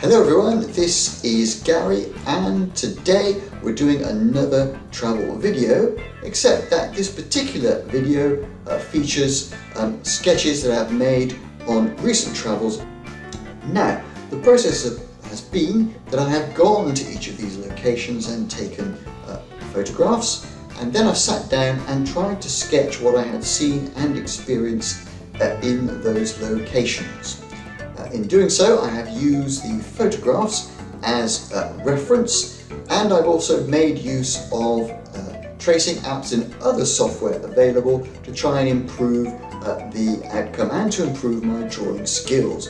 Hello everyone, this is Gary and today we're doing another travel video, except that this particular video features sketches that I've made on recent travels. Now, the process has been that I have gone to each of these locations and taken photographs, and then I've sat down and tried to sketch what I had seen and experienced in those locations. In doing so, I have used the photographs as reference, and I've also made use of tracing apps and other software available to try and improve the outcome and to improve my drawing skills.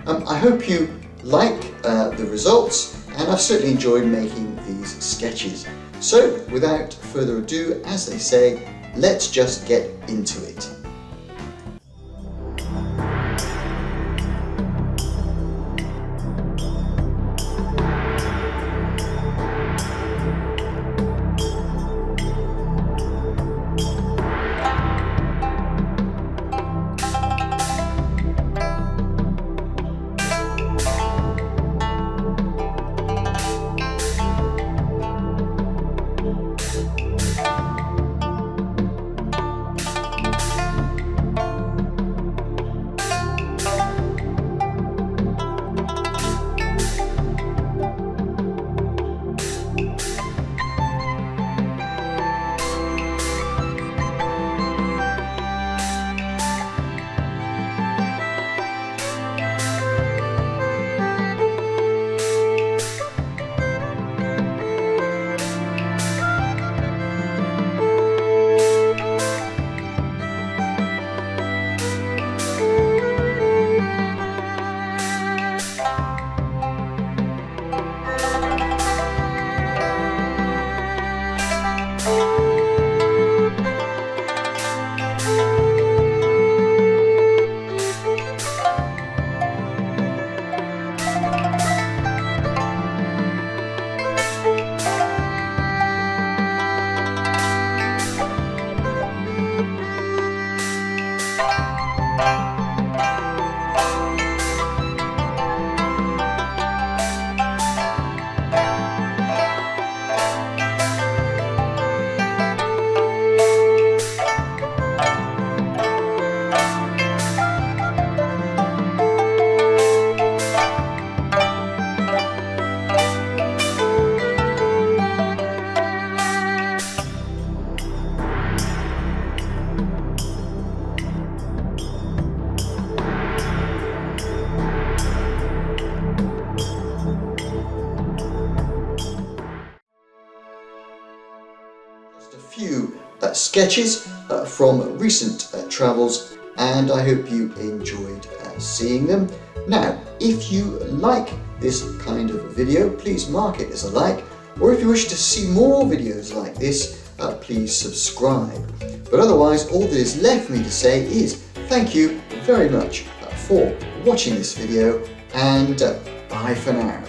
I hope you like the results, and I've certainly enjoyed making these sketches. So without further ado, as they say, let's just get into it. A few sketches from recent travels, and I hope you enjoyed seeing them. Now, if you like this kind of video, please mark it as a like, or if you wish to see more videos like this, please subscribe. But otherwise, all that is left for me to say is thank you very much for watching this video, and bye for now.